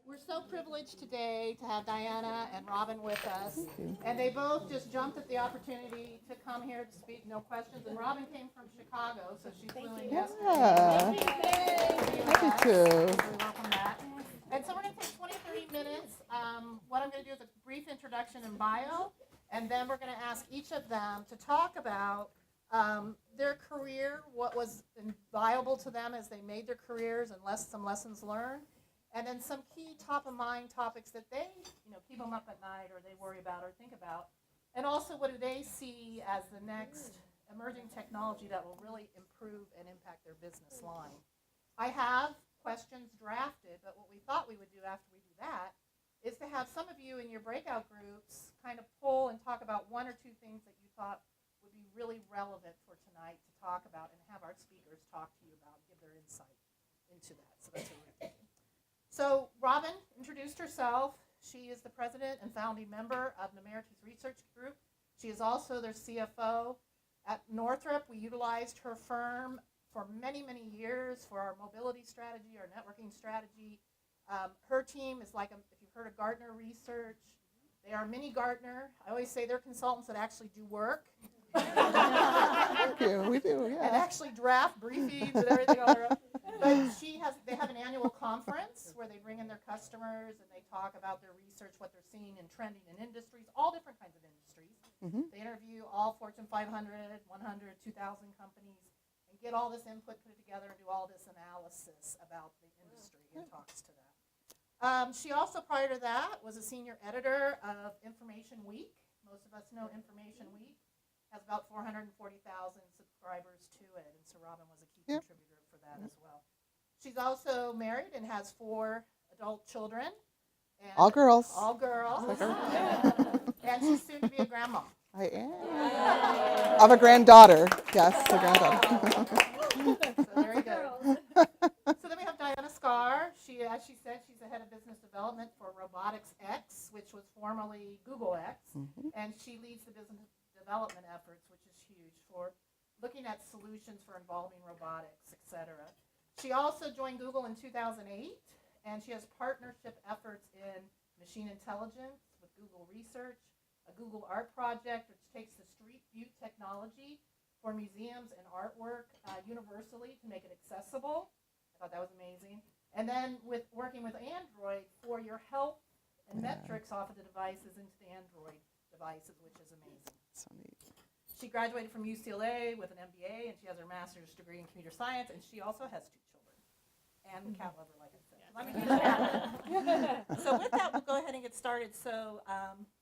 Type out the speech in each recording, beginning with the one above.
We're so privileged today to have Diana and Robin with us. And they both just jumped at the opportunity to come here to speak, no questions. And Robin came from Chicago, so she's willing yesterday. Thank you. We welcome that. And so we're going to take 20, 30 minutes. What I'm going to do is a brief introduction and bio, and then we're going to ask each of them to talk about their career, what was valuable to them as they made their careers, and some lessons learned. And then some key top-of-mind topics that they, keep them up at night or they worry about or think about. And also, what do they see as the next emerging technology that will really improve and impact their business line? I have questions drafted, but what we thought we would do after we do that is to have some of you in your breakout groups kind of pull and talk about one or two things that you thought would be really relevant for tonight to talk about and have our speakers talk to you about, give their insight into that. So that's what we're thinking. So Robin introduced herself. She is the president and founding member of Nemertes Research Group. She is also their CFO. At Northrop, we utilized her firm for many, many years for our mobility strategy, our networking strategy. Her team is like, if you've heard of Gartner Research, they are mini Gartner. I always say they're consultants that actually do work. Thank you. We do, yeah. And actually draft briefings and everything all around. But they have an annual conference where they bring in their customers and they talk about their research, what they're seeing and trending in industries, all different kinds of industries. Mm-hmm. They interview all Fortune 500, 100, 2,000 companies and get all this input, put it together, and do all this analysis about the industry and talks to that. She also, prior to that, was a senior editor of Information Week. Most of us know Information Week has about 440,000 subscribers to it, and so Robin was a key contributor for that as well. She's also married and has 4 adult children. And all girls. All girls. And she's soon to be a grandma. I am. Of a granddaughter. Yes, a granddaughter. So there you go. So then we have Diana Skarr. As she said, she's the head of business development for Robotics X, which was formerly Google X. Mm-hmm. And she leads the business development efforts, which is huge, for looking at solutions for involving robotics, etc. She also joined Google in 2008, and she has partnership efforts in machine intelligence with Google Research, a Google Art project, which takes the Street View technology for museums and artwork universally to make it accessible. I thought that was amazing. And then working with Android for your health and metrics off of the devices into the Android devices, which is amazing. So neat. She graduated from UCLA with an MBA, and she has her master's degree in computer science, and she also has 2 children. And a cat lover, like I said. Let me get that. So with that, we'll go ahead and get started. So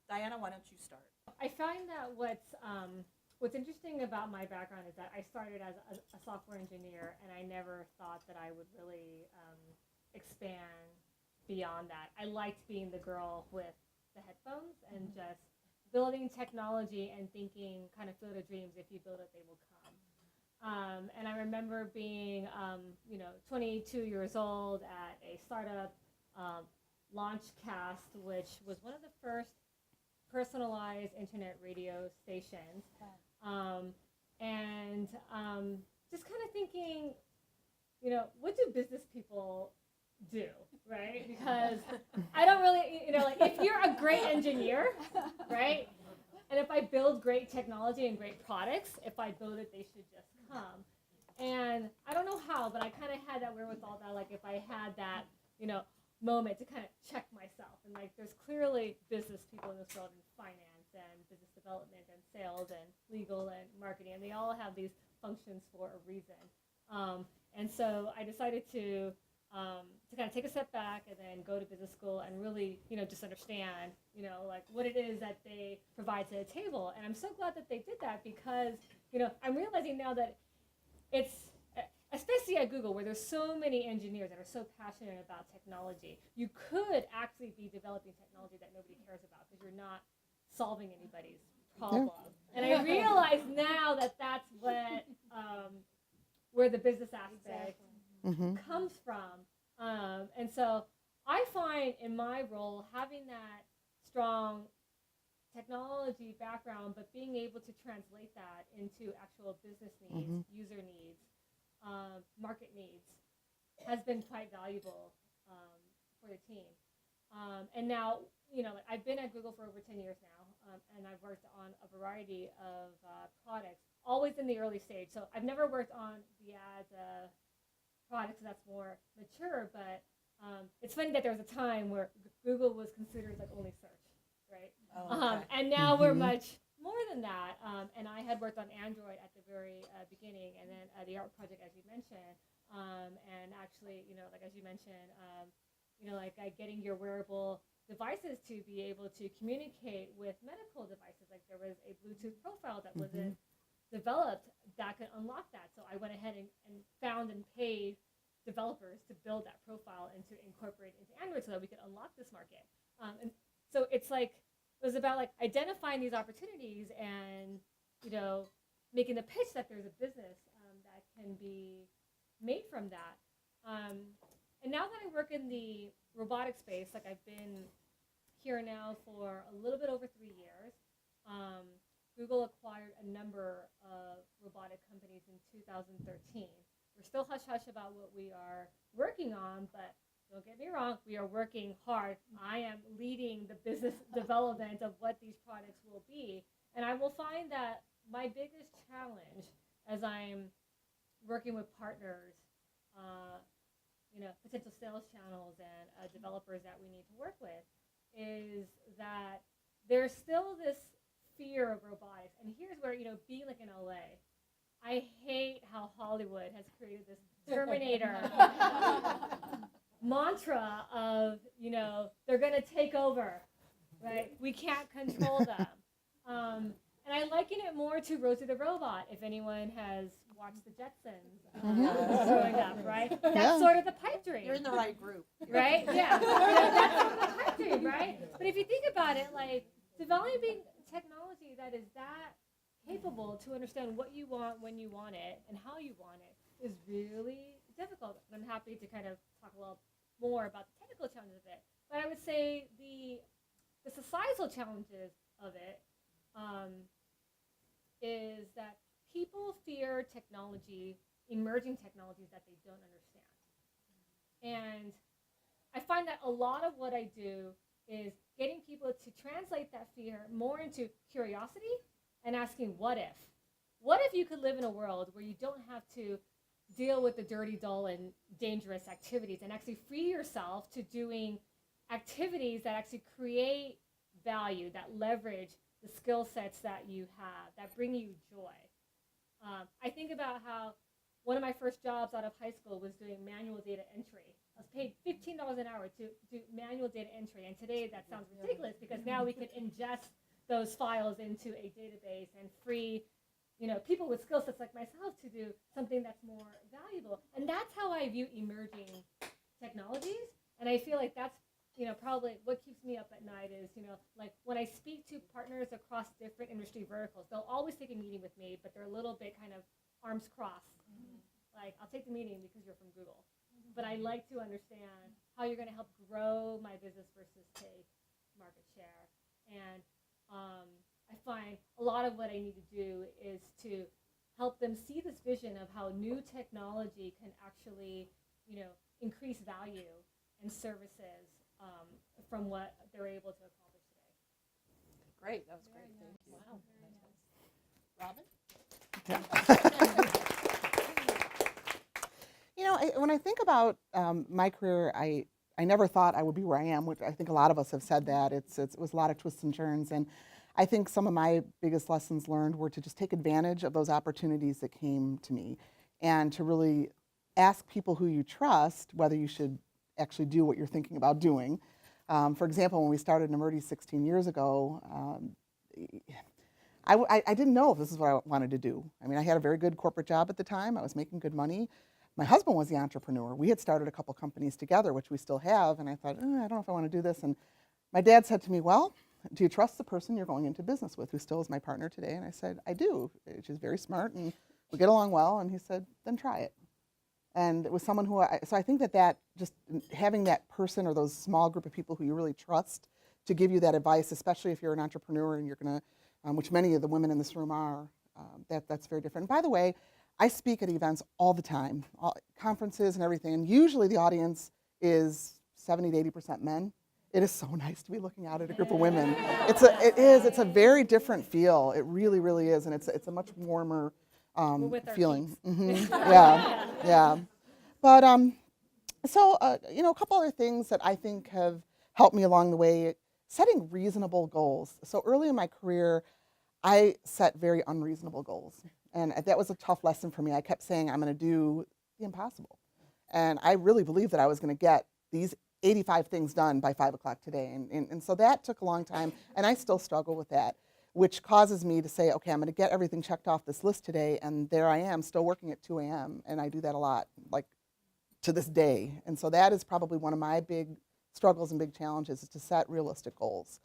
Diana, why don't you start? I find that what's interesting about my background is that I started as a software engineer, and I never thought that I would really expand beyond that. I liked being the girl with the headphones and just building technology and thinking kind of field of dreams, if you build it, they will come. And I remember being, 22 years old at a startup, Launchcast, which was one of the first personalized internet radio stations. Just kind of thinking, what do business people do, right? Because I don't really, if you're a great engineer, right? And if I build great technology and great products, if I build it, they should just come. And I don't know how, but I kind of had that wherewithal that, like, if I had that, moment to kind of check myself. And, like, there's clearly business people in this world in finance and business development and sales and legal and marketing, and they all have these functions for a reason. And so I decided to kind of take a step back and then go to business school and really, just understand, like what it is that they provide to the table. And I'm so glad that they did that because, I'm realizing now that it's, especially at Google, where there's so many engineers that are so passionate about technology, you could actually be developing technology that nobody cares about because you're not solving anybody's problem. Yeah. And I realize now that that's what, where the business aspect comes from. And so I find in my role having that strong technology background, but being able to translate that into actual business needs, user needs, market needs, has been quite valuable for the team. And now, like I've been at Google for over 10 years now, and I've worked on a variety of products, always in the early stage. So I've never worked on the ad products that's more mature, but it's funny that there was a time where Google was considered like only search, right? And now we're much more than that. And I had worked on Android at the very beginning, and then the art project, as you mentioned, and actually, like as you mentioned, like getting your wearable devices to be able to communicate with medical devices. Like there was a Bluetooth profile that wasn't developed that could unlock that. So I went ahead and found and paid developers to build that profile and to incorporate it into Android so that we could unlock this market. And so it's like, it was about like identifying these opportunities and, making the pitch that there's a business that can be made from that. And now that I work in the robotic space, like I've been here now for a little bit over 3 years. Google acquired a number of robotic companies in 2013. We're still hush-hush about what we are working on, but don't get me wrong, we are working hard. I am leading the business development of what these products will be. And I will find that my biggest challenge as I'm working with partners, potential sales channels and developers that we need to work with, is that there's still this fear of robotics. And here's where, being like in LA, I hate how Hollywood has created this Terminator mantra of, they're going to take over, right? We can't control them. And I liken it more to Rosie the Robot, if anyone has watched the Jetsons growing up, right? That's sort of the pipe dream. You're in the right group. Right? Yeah. That's sort of the pipe dream, right? But if you think about it, like developing technology that is that capable to understand what you want, when you want it, and how you want it is really difficult. And I'm happy to kind of talk a little more about the technical challenges of it. But I would say the societal challenges of it is that people fear technology, emerging technologies that they don't understand. And I find that a lot of what I do is getting people to translate that fear more into curiosity and asking, what if? What if you could live in a world where you don't have to deal with the dirty, dull, and dangerous activities and actually free yourself to doing activities that actually create value, that leverage the skill sets that you have, that bring you joy. I think about how one of my first jobs out of high school was doing manual data entry. I was paid $15 an hour to do manual data entry, and today that sounds ridiculous because now we can ingest those files into a database and free, people with skill sets like myself to do something that's more valuable. And that's how I view emerging technologies. And I feel like that's, probably what keeps me up at night is, like when I speak to partners across different industry verticals, they'll always take a meeting with me, but they're a little bit kind of arms crossed. Like, I'll take the meeting because you're from Google. But I like to understand how you're going to help grow my business versus take market share. And I find a lot of what I need to do is to help them see this vision of how new technology can actually, increase value and services from what they're able to accomplish today. Great, that was great. Wow. Robin? When I think about my career, I never thought I would be where I am, which I think a lot of us have said that. It was a lot of twists and turns. And I think some of my biggest lessons learned were to just take advantage of those opportunities that came to me and to really ask people who you trust whether you should actually do what you're thinking about doing. For example, when we started Nemertes 16 years ago, I didn't know if this is what I wanted to do. I mean, I had a very good corporate job at the time. I was making good money. My husband was the entrepreneur. We had started a couple companies together, which we still have, and I thought, I don't know if I want to do this. And my dad said to me, well, do you trust the person you're going into business with, who still is my partner today? And I said, I do. She's very smart, and we get along well. And he said, then try it. And it was someone who, so I think that just having that person or those small group of people who you really trust to give you that advice, especially if you're an entrepreneur and you're going to, which many of the women in this room are, that's very different. And by the way, I speak at events all the time, conferences and everything, and usually the audience is 70 to 80% men. It is so nice to be looking out at a group of women. It's a very different feel. It really, really is, and it's a much warmer with our feeling. peeps. Yeah, yeah. But so a couple other things that I think have helped me along the way: setting reasonable goals. So early in my career, I set very unreasonable goals, and that was a tough lesson for me. I kept saying I'm going to do the impossible, and I really believed that I was going to get these 85 things done by 5 o'clock today. And so that took a long time, and I still struggle with that, which causes me to say, okay, I'm going to get everything checked off this list today, and there I am still working at 2 a.m., and I do that a lot, like to this day. And so that is probably one of my big struggles and big challenges, is to set realistic goals.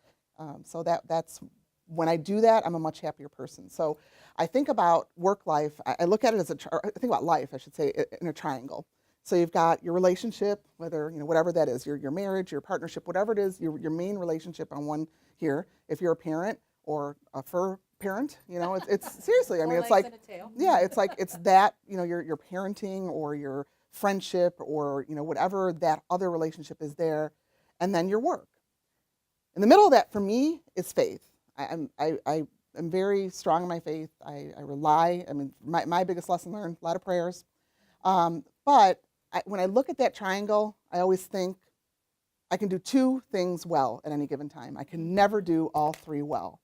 So that's when I do that, I'm a much happier person. So I think about work life, I look at it as I think about life, I should say, in a triangle. So you've got your relationship, whether, whatever that is, your marriage, your partnership, whatever it is, your main relationship on one here. If you're a parent or a fur parent, it's seriously, I mean, it's like, yeah, it's that, your parenting or your friendship or, whatever that other relationship is there, and then your work. In the middle of that, for me, is faith. I'm very strong in my faith. I rely, my biggest lesson learned, a lot of prayers. But when I look at that triangle, I always think I can do 2 things well at any given time. I can never do all 3 well.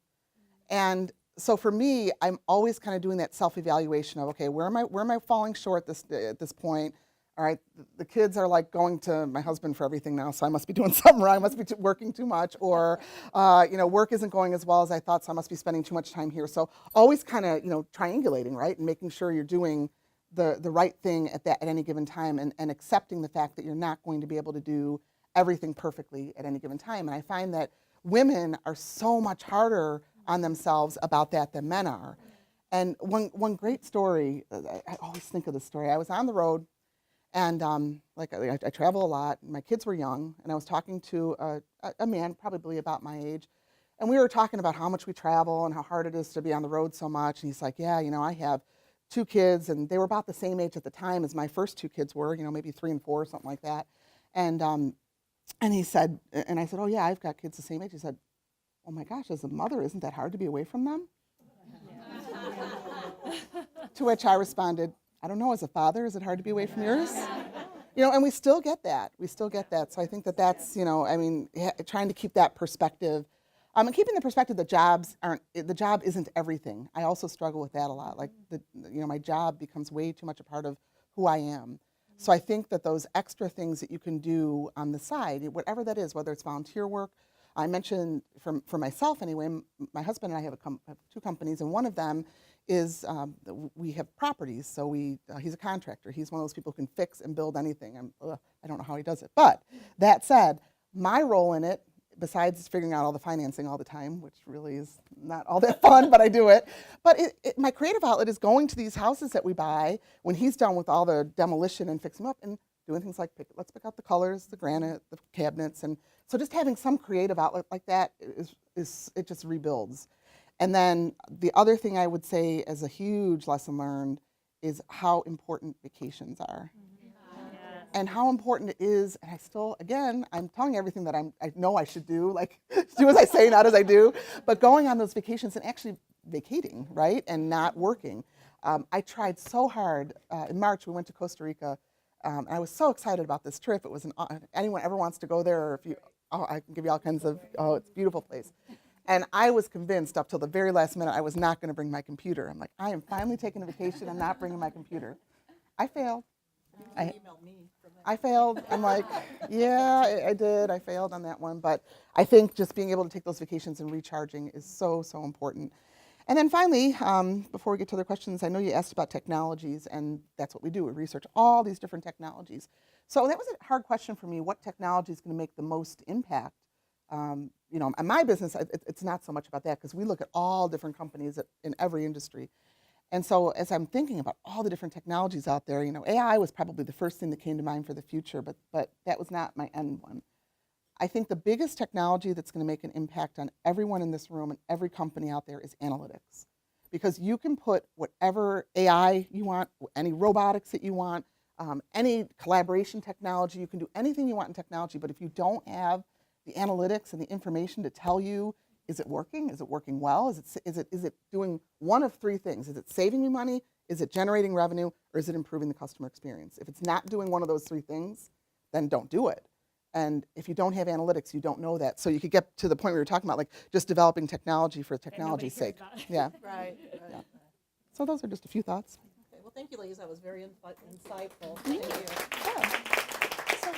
And so for me, I'm always kind of doing that self-evaluation of, okay, where am I falling short at this point? All right, the kids are like going to my husband for everything now, so I must be doing something wrong. I must be working too much, or work isn't going as well as I thought, so I must be spending too much time here. So always kind of triangulating, right, and making sure you're doing the right thing at any given time, and accepting the fact that you're not going to be able to do everything perfectly at any given time. And I find that women are so much harder on themselves about that than men are. And one great story, I always think of this story. I was on the road, and I travel a lot. My kids were young, and I was talking to a man probably about my age, and we were talking about how much we travel and how hard it is to be on the road so much. And he's like, yeah, I have 2 kids, and they were about the same age at the time as my first 2 kids were, maybe 3 and 4, something like that. And he said, and I said, oh yeah, I've got kids the same age. He said, oh my gosh, as a mother, isn't that hard to be away from them? To which I responded, I don't know, as a father, is it hard to be away from yours? And we still get that. So I think that's, trying to keep that perspective. And keeping the perspective that the job isn't everything. I also struggle with that a lot. Like, my job becomes way too much a part of who I am. So I think that those extra things that you can do on the side, whatever that is, whether it's volunteer work, I mentioned for myself anyway, my husband and I have 2 companies, and one of them is we have properties. So he's a contractor. He's one of those people who can fix and build anything. I don't know how he does it. But that said, my role in it, besides figuring out all the financing all the time, which really is not all that fun, but I do it. But my creative outlet is going to these houses that we buy when he's done with all the demolition and fixing them up, and doing things like let's pick out the colors, the granite, the cabinets. And so just having some creative outlet like that is it just rebuilds. And then the other thing I would say as a huge lesson learned is how important vacations are. And how important it is, and I still, again, I'm telling you everything that I know I should do, like do as I say, not as I do, but going on those vacations and actually vacating, right, and not working. I tried so hard. In March, we went to Costa Rica, and I was so excited about this trip. It was anyone ever wants to go there, or I can give you all kinds of, it's a beautiful place. And I was convinced up till the very last minute I was not going to bring my computer. I'm like, I am finally taking a vacation and not bringing my computer. I failed. I failed. I'm like, yeah, I did. I failed on that one. But I think just being able to take those vacations and recharging is so, so important. And then finally, before we get to other questions, I know you asked about technologies, and that's what we do. We research all these different technologies. So that was a hard question for me. What technology is going to make the most impact? In my business, it's not so much about that, because we look at all different companies in every industry. And so as I'm thinking about all the different technologies out there, AI was probably the first thing that came to mind for the future, but that was not my end one. I think the biggest technology that's going to make an impact on everyone in this room and every company out there is analytics. Because you can put whatever AI you want, any robotics that you want, any collaboration technology, you can do anything you want in technology, but if you don't have the analytics and the information to tell you, is it working? Is it working well? Is it doing one of three things? Is it saving me money? Is it generating revenue? Or is it improving the customer experience? If it's not doing one of those three things, then don't do it. And if you don't have analytics, you don't know that. So you could get to the point where you're talking about like just developing technology for technology's sake. Yeah. Right. Yeah. So those are just a few thoughts. Okay, well, thank you, ladies. That was very insightful. Thank you. So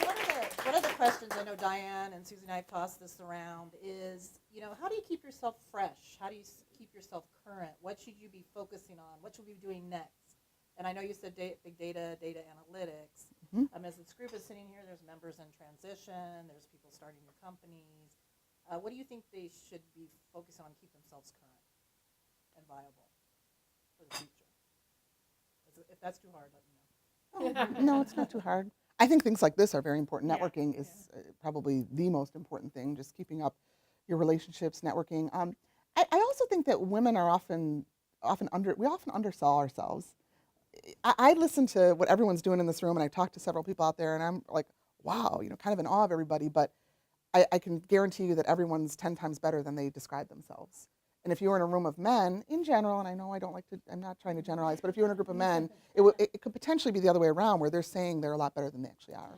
one of the questions I know Diane and Susie and I have tossed this around is, how do you keep yourself fresh? How do you keep yourself current? What should you be focusing on? What should we be doing next? And I know you said big data analytics. As this group is sitting here, there's members in transition, there's people starting new companies. What do you think they should be focusing on to keep themselves current and viable for the future? If that's too hard, let me know. No, it's not too hard. I think things like this are very important. Networking is probably the most important thing, just keeping up your relationships, networking. I also think that women are often undersell ourselves. I listen to what everyone's doing in this room, and I talk to several people out there, and I'm like, wow, kind of in awe of everybody, but I can guarantee you that everyone's 10 times better than they describe themselves. And if you were in a room of men, in general, and I know I'm not trying to generalize, but if you're in a group of men, it could potentially be the other way around, where they're saying they're a lot better than they actually are.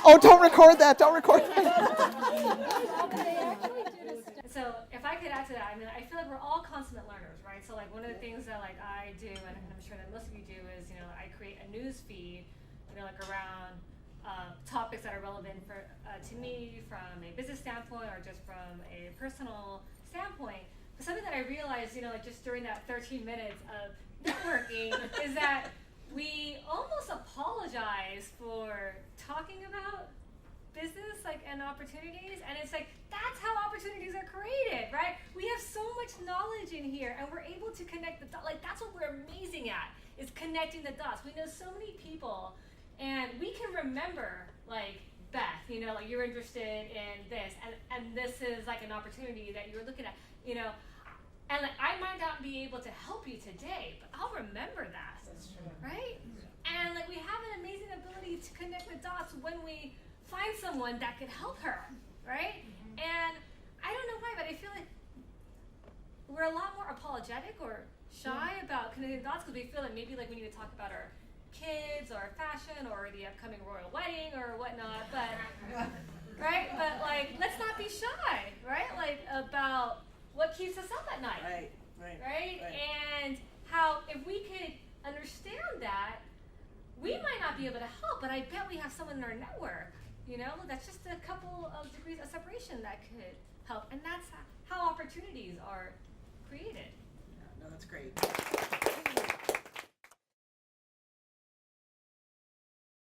Oh, don't record that, don't record that. So if I could add to that, I feel like we're all consummate learners, right? So like one of the things that like I do, and I'm sure that most of you do, is I create a news feed, like around topics that are relevant to me from a business standpoint or just from a personal standpoint. But something that I realized, like just during that 13 minutes of networking is that we almost apologize for talking about business and opportunities, and it's like that's how opportunities are created, right? We have so much knowledge in here, and we're able to connect the dots. Like that's what we're amazing at, is connecting the dots. We know so many people, and we can remember like Beth, like you're interested in this, and this is like an opportunity that you're looking at, and like I might not be able to help you today, but I'll remember that. That's true. Right? And like we have an amazing ability to connect the dots when we find someone that could help her, right? And I don't know why, but I feel like we're a lot more apologetic or shy about connecting the dots because we feel that maybe like we need to talk about our kids or fashion or the upcoming royal wedding or whatnot, but right? But like let's not be shy, right? Like about what keeps us up at night. Right? And how if we could understand that, we might not be able to help, but I bet we have someone in our network, that's just a couple of degrees of separation that could help. And that's how opportunities are created. No, that's great.